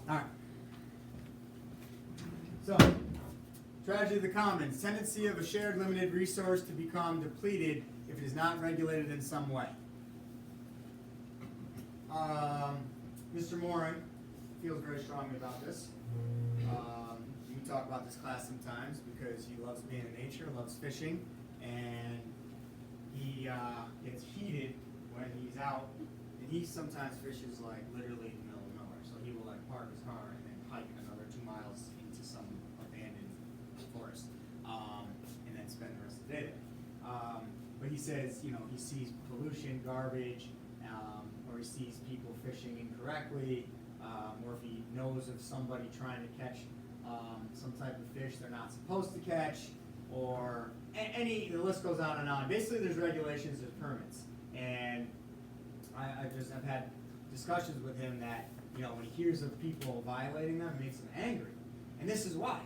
All right. So, tragedy of the commons, tendency of a shared limited resource to become depleted if it is not regulated in some way. Mr. Morin feels very strongly about this. We talk about this class sometimes because he loves being in nature, loves fishing, and he gets heated when he's out, and he sometimes fishes like literally in the middle of nowhere. So he will like park his car and then hike another 2 miles into some abandoned forest, and then spend the rest of the day there. But he says, you know, he sees pollution, garbage, or he sees people fishing incorrectly, or if he knows of somebody trying to catch some type of fish they're not supposed to catch, or the list goes on and on. Basically, there's regulations, there's permits, and I've had discussions with him that, you know, when he hears of people violating them, it makes him angry, and this is why,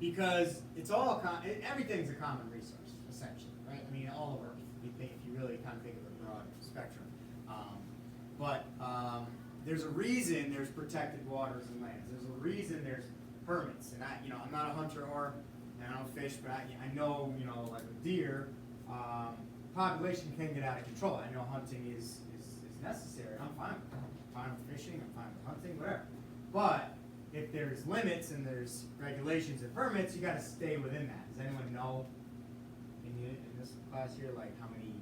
because it's all everything's a common resource essentially, right? I mean, all of Earth, if you really kind of think of the broad spectrum, but there's a reason there's protected waters and lands. There's a reason there's permits, and I'm not a hunter and I don't fish, but I know, you know, like with deer, population can get out of control. I know hunting is necessary. I'm fine with it. I'm fine with fishing, I'm fine with hunting, whatever. But if there's limits and there's regulations and permits, you got to stay within that. Does anyone know in this class here, like how many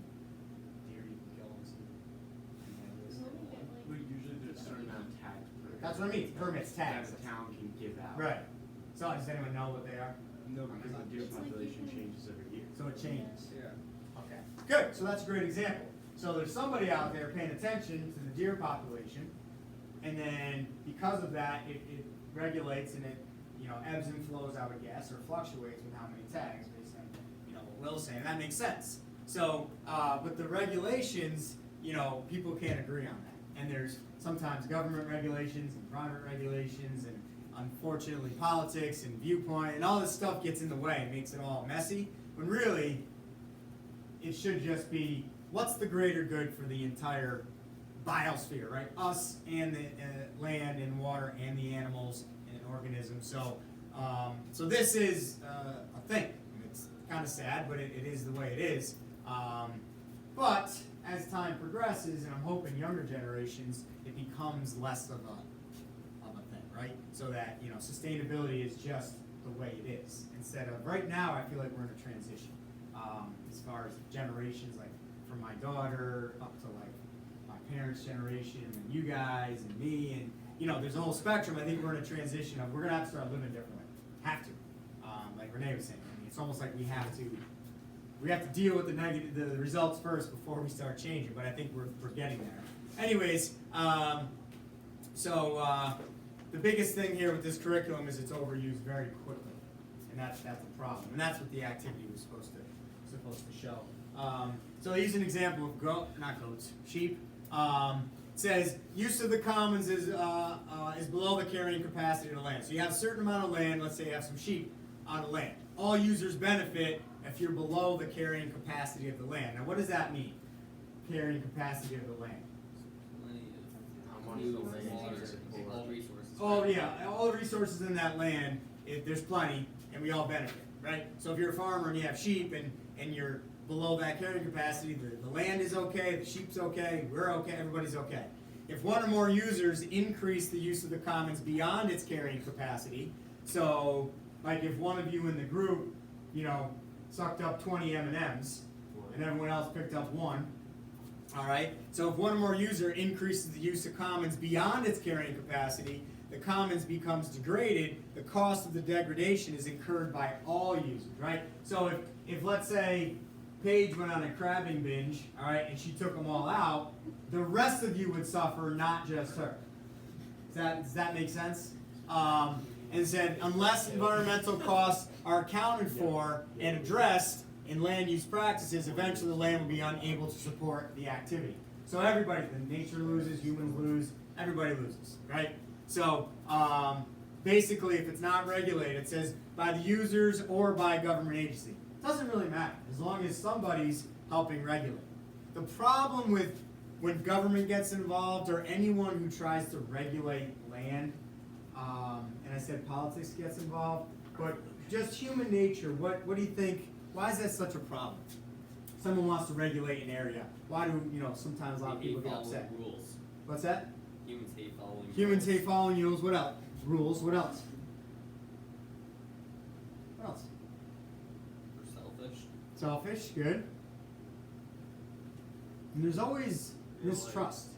deer you can kill? Usually there's a certain amount of tags. That's what I mean. Permits, tags. That the town can give out. Right. So does anyone know what they are? No, because the deer population changes every year. So it changes. Yeah. Okay. Good. So that's a great example. So there's somebody out there paying attention to the deer population, and then because of that, it regulates and it, you know, ebbs and flows, I would guess, or fluctuates with how many tags based on, you know, what Will's saying. And that makes sense. So, but the regulations, you know, people can't agree on that. And there's sometimes government regulations and private regulations and unfortunately politics and viewpoint and all this stuff gets in the way and makes it all messy, when really it should just be what's the greater good for the entire biosphere, right? Us and the land and water and the animals and organisms. So so this is a thing. I mean, it's kind of sad, but it is the way it is. But as time progresses, and I'm hoping younger generations, it becomes less of a thing, right? So that, you know, sustainability is just the way it is. Instead of, right now, I feel like we're in a transition. As far as generations, like from my daughter up to like my parents' generation, and you guys and me, and you know, there's a whole spectrum. I think we're in a transition of we're gonna have to start living differently. Have to. Like Renee was saying. I mean, it's almost like we have to deal with the results first before we start changing. But I think we're getting there. Anyways, the biggest thing here with this curriculum is it's overused very quickly, and that's a problem. And that's what the activity was supposed to show. So I use an example of sheep. It says use of the commons is below the carrying capacity of the land. So you have a certain amount of land. Let's say you have some sheep on the land. All users benefit if you're below the carrying capacity of the land. Now, what does that mean? Carrying capacity of the land. How much the land is all resources. Oh yeah, all the resources in that land. There's plenty, and we all benefit, right? So if you're a farmer and you have sheep and you're below that carrying capacity, the land is okay, the sheep's okay, we're okay, everybody's okay. If one or more users increase the use of the commons beyond its carrying capacity, so like if one of you in the group, you know, sucked up 20 M&Ms and everyone else picked up one, all right? So if one or more user increases the use of commons beyond its carrying capacity, the commons becomes degraded, the cost of the degradation is incurred by all users, right? So if let's say Paige went on a crabbing binge, all right, and she took them all out, the rest of you would suffer, not just her. Does that make sense? And said, unless environmental costs are accounted for and addressed in land use practices, eventually the land will be unable to support the activity. So everybody, nature loses, humans lose, everybody loses, right? So basically, if it's not regulated, it says by the users or by government agency. It doesn't really matter, as long as somebody's helping regulate. The problem with when government gets involved or anyone who tries to regulate land and I said politics gets involved, but just human nature, what do you think, why is that such a problem? Someone wants to regulate an area. Why do, sometimes a lot of people get upset? Rules. What's that? Humans hate following Humans rules. hate following rules. What else? Rules. What else? What else? We're selfish. Selfish. Good. And there's always mistrust.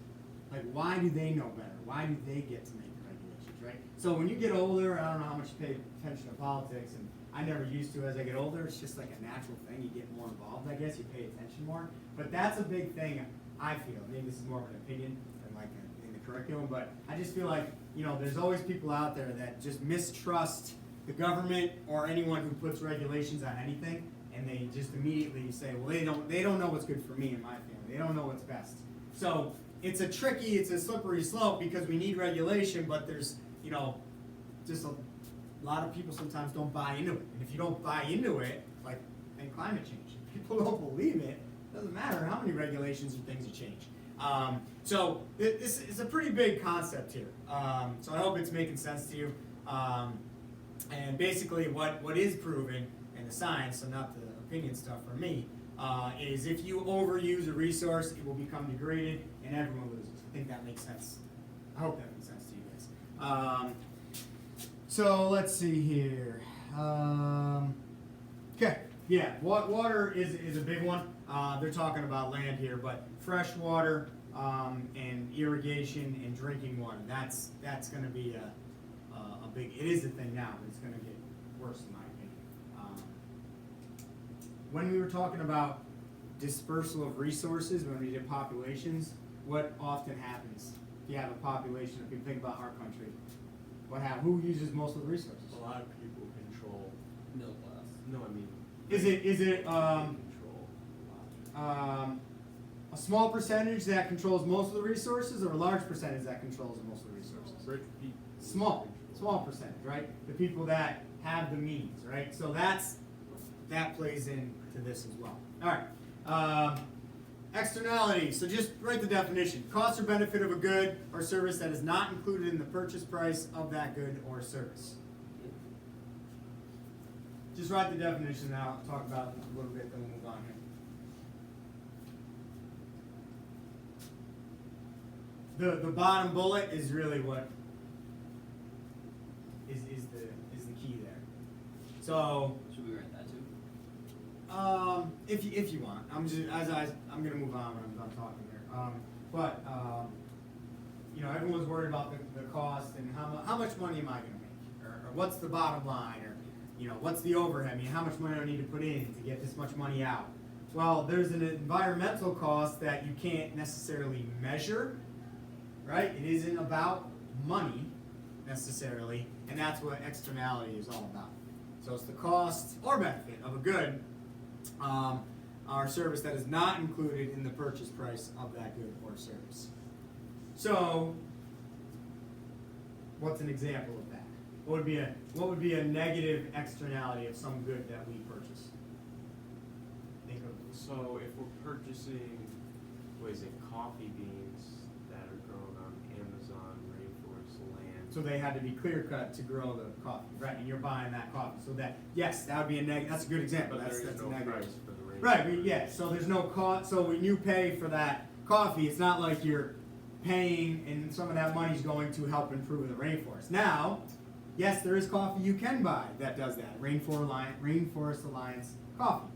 Like, why do they know better? Why do they get to make the regulations, right? So when you get older, I don't know how much you pay attention to politics, and I never used to as I get older. It's just like a natural thing. You get more involved, I guess. You pay attention more. But that's a big thing, I feel. Maybe this is more of an opinion than like in the curriculum, but I just feel like, there's always people out there that just mistrust the government or anyone who puts regulations on anything, and they just immediately say, well, they don't know what's good for me and my family. They don't know what's best. So it's a slippery slope because we need regulation, but there's, just a lot of people sometimes don't buy into it. And if you don't buy into it, like in climate change, if people don't believe it, doesn't matter how many regulations or things you change. So this is a pretty big concept here. So I hope it's making sense to you. And basically what is proven in the science, so not the opinion stuff for me, is if you overuse a resource, it will become degraded and everyone loses. I think that makes sense. I hope that makes sense to you guys. So let's see here. Okay, yeah, water is a big one. They're talking about land here, but fresh water and irrigation and drinking water, that's going to be a big, it is a thing now, but it's going to get worse in my opinion. When we were talking about dispersal of resources, when we did populations, what often happens? If you have a population, if you think about our country, who uses most of the resources? A lot of people control. Middle class. No, I mean. Is it control a lot. a small percentage that controls most of the resources, or a large percentage that controls most of the resources? Rich people. Small percentage, right? The people that have the means, right? So that plays into this as well. All right. Externality. So just write the definition. Cost or benefit of a good or service that is not included in the purchase price of that good or service. Just write the definition now. I'll talk about it a little bit, then we'll move on here. The bottom bullet is really what is the key there. So Should we write that too? if you want, I'm gonna move on when I'm done talking here. But everyone's worried about the cost and how much money am I gonna make, or what's the bottom line, or what's the overhead? I mean, how much money do I need to put in to get this much money out? Well, there's an environmental cost that you can't necessarily measure, right? It isn't about money necessarily, and that's what externality is all about. So it's the cost or benefit of a good or service that is not included in the purchase price of that good or service. So, what's an example of that? What would be a negative externality of some good that we purchase? Think of So if we're purchasing, coffee beans that are grown on Amazon rainforest land. So they had to be clear cut to grow the coffee, right? And you're buying that coffee. So that would be a negative. That's a good example. But That's there is a no negative. price for the rainforest. Right. So there's no cost. So when you pay for that coffee, it's not like you're paying and some of that money's going to help improve the rainforest. Now, yes, there is coffee you can buy that does that. Rainforest Alliance coffee.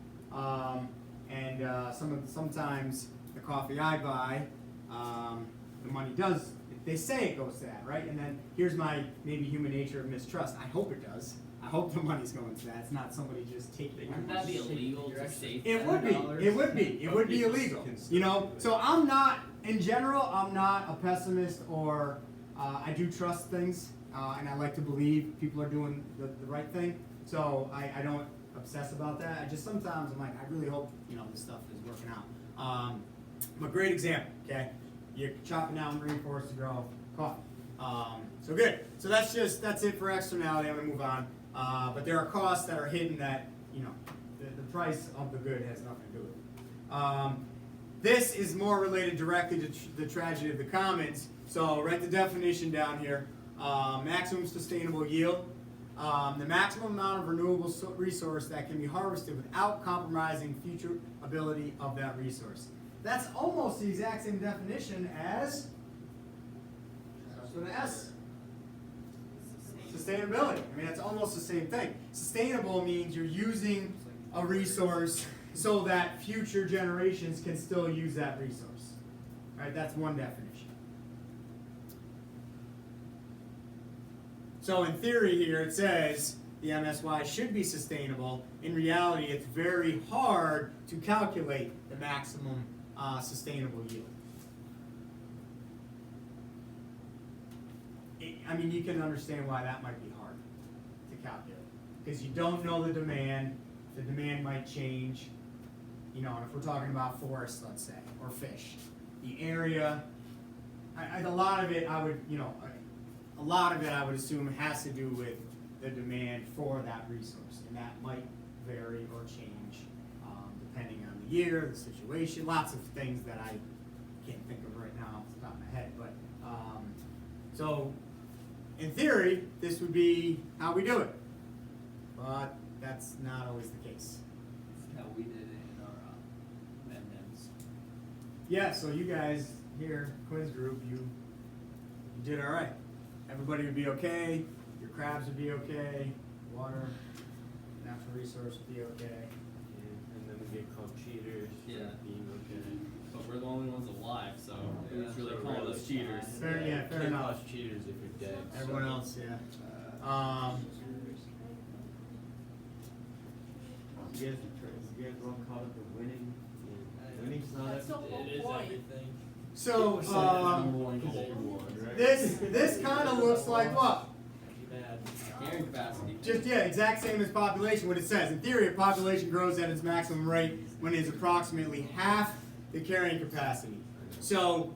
Sometimes the coffee I buy, the money does. They say it goes to that, right? And then here's my maybe human nature of mistrust. I hope it does. I hope the money's going to that. It's not somebody just taking it. Wouldn't that be illegal to say It would be. It would be. It would be illegal. So I'm not, in general, I'm not a pessimist, or I do trust things, and I like to believe people are doing the right thing. So I don't obsess about that. I just sometimes I'm like, I really hope this stuff is working out. But great example. Okay, you're chopping down rainforest to grow coffee. So good. So that's it for externality. I'm gonna move on. But there are costs that are hidden that the price of the good has nothing to do with it. This is more related directly to the tragedy of the commons. So write the definition down here. maximum sustainable yield. The maximum amount of renewable resource that can be harvested without compromising future ability of that resource. That's almost the exact same definition as, starts with an S. Sustainability. I mean, that's almost the same thing. Sustainable means you're using a resource so that future generations can still use that resource. Right? That's one definition. So in theory here it says the MSY should be sustainable. In reality, it's very hard to calculate the maximum sustainable yield. I mean, you can understand why that might be hard to calculate. Because you don't know the demand might change. You know, and if we're talking about forests, let's say, or fish, the area, a lot of it I would, a lot of it I would assume has to do with the demand for that resource, and that might vary or change depending on the year, the situation, lots of things that I can't think of right now off the top of my head. But so in theory, this would be how we do it, but that's not always the case. That's how we did it in our amendments. Yeah, so you guys here, Quinn's group, you did all right. Everybody would be okay. Your crabs would be okay. Water, natural resource would be okay. Yeah, and then we get called cheaters Yeah. for being okay. But we're the only ones alive, so Yeah, who's really so calling really us cheaters? Fair, yeah, fair Can't enough. call us cheaters if you're dead. Everyone so. else, yeah. You guys all caught up in winning. And winning's not That's the everything. whole It is point. everything. So Number one goal you won, right? this kind of looks like what? Bad. Carrying capacity. Just exact same as population. What it says in theory, a population grows at its maximum rate when it is approximately half the carrying capacity. So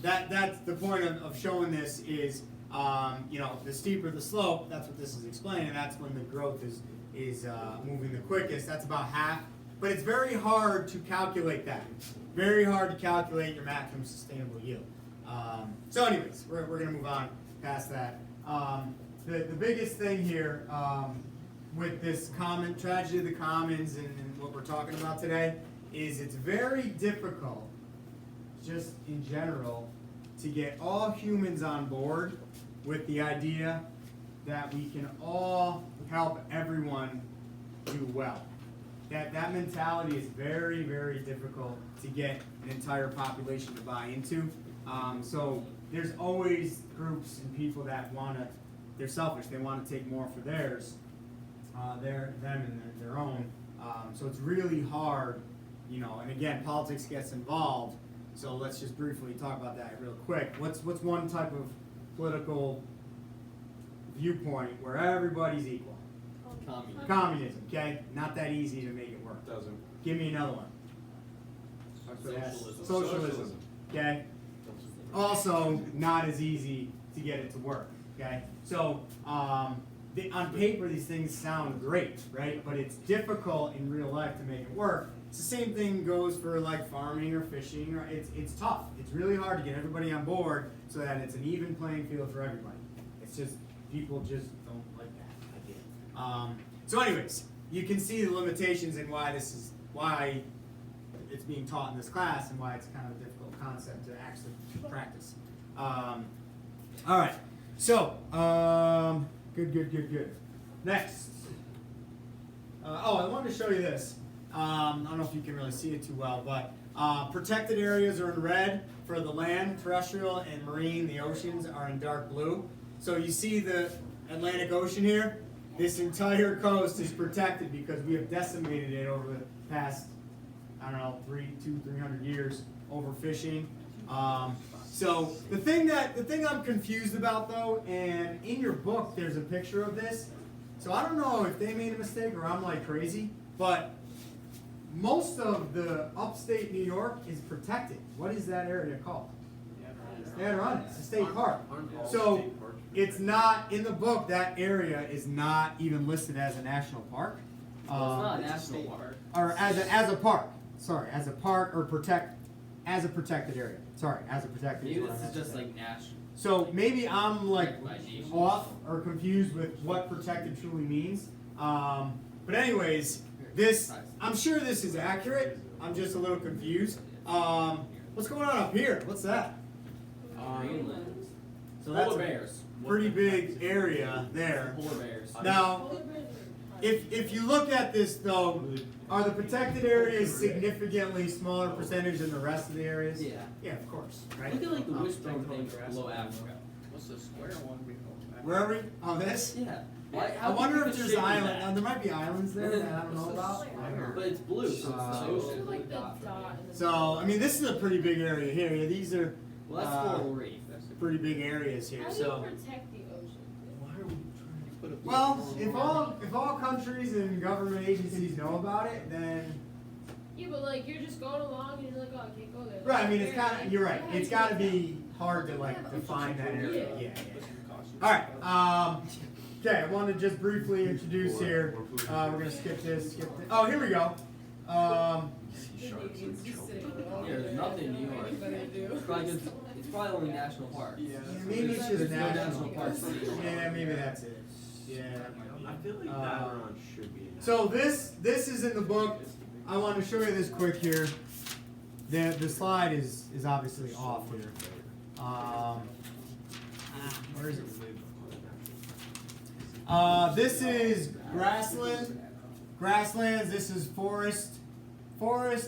that's the point of showing this is the steeper the slope. That's what this is explaining. That's when the growth is moving the quickest. That's about half. But it's very hard to calculate that. Very hard to calculate your maximum sustainable yield. So anyways, we're going to move on past that. The biggest thing here with this tragedy of the commons and what we're talking about today is it's very difficult, just in general, to get all humans on board with the idea that we can all help everyone do well. That mentality is very, very difficult to get an entire population to buy into. So there's always groups and people that they're selfish, they want to take more for them and their own. So it's really hard, and again, politics gets involved. So let's just briefly talk about that real quick. What's one type of political viewpoint where everybody's equal? Communism. Communism, okay? Not that easy to make it work. Doesn't. Give me another one. Socialism. Socialism, okay? Also, not as easy to get it to work, okay? So, on paper, these things sound great, right? But it's difficult in real life to make it work. It's the same thing goes for like farming or fishing. Or it's tough. It's really hard to get everybody on board so that it's an even playing field for everybody. It's just, people just don't like that idea. So anyways, you can see the limitations and why it's being taught in this class and why it's kind of a difficult concept to actually practice. All right, so good. Next, I wanted to show you this. I don't know if you can really see it too well, but protected areas are in red for the land, terrestrial, and marine. The oceans are in dark blue. So you see the Atlantic Ocean here? This entire coast is protected because we have decimated it over the past, 300 years, overfishing. So the thing I'm confused about though, and in your book there's a picture of this. So I don't know if they made a mistake or I'm like crazy, but most of the upstate New York is protected. What is that area called? The Adirondack. It's a state park. So it's not in the book. That area is not even listed as a national park, Well, it's not a national park. or as a park. Sorry, as a park or as a protected area. Sorry, as a protected. Maybe is what this I is meant to just say. like national. So maybe I'm like off or confused with what protected truly means. But anyways, this, I'm sure this is accurate. I'm just a little confused. What's going on up here? What's that? Greenland. So that's Polar a bears. pretty big area there. Polar bears. Now, if you look at this though, are the protected areas significantly smaller percentage than the rest of the areas? Yeah. Yeah, of course, right? Look at like the wishbone thing below Africa. What's the square one? Where are we? On this? Yeah. I wonder if there's islands. There might be islands there that I don't know about. But it's blue, so it's the ocean. Like the dot in the So, I mean, this is a pretty big area here. Yeah, these are Well, that's coral reef. pretty big areas here. How do So, you protect the ocean? Why are we trying to put a? well, if all countries and government agencies know about it, then Yeah, but like you're just going along and you're like, oh, I can't go there. right. I mean, it's kind of. You're right. It's got to be hard to like define that area. Yeah. All right. Okay, I wanted to just briefly introduce here. We're gonna skip this. Oh, here we go. There's nothing in New York. It's probably only national park. Yeah, maybe it's just There's no national parks. Yeah, maybe that's it. Yeah. I feel like that round should be. So this is in the book. I want to show you this quick here. The slide is obviously off here. Where is it? This is grasslands. This is forest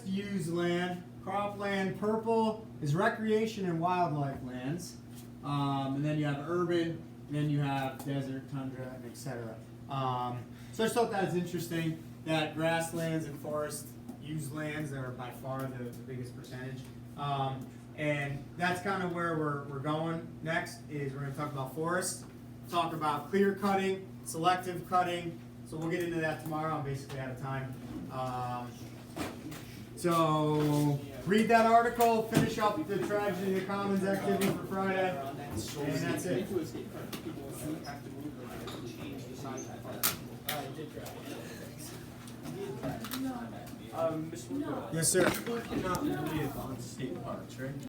used land. Cropland. Purple is recreation and wildlife lands. And then you have urban. And then you have desert, tundra, and etc. So I just thought that was interesting that grasslands and forest used lands are by far the biggest percentage. And that's kind of where we're going next is we're going to talk about forest, talk about clear cutting, selective cutting. So we'll get into that tomorrow. I'm basically out of time. So read that article, finish up the Tragedy of the Commons activity for Friday, and that's it. Mr. Yes, sir. People cannot live on state parks, right?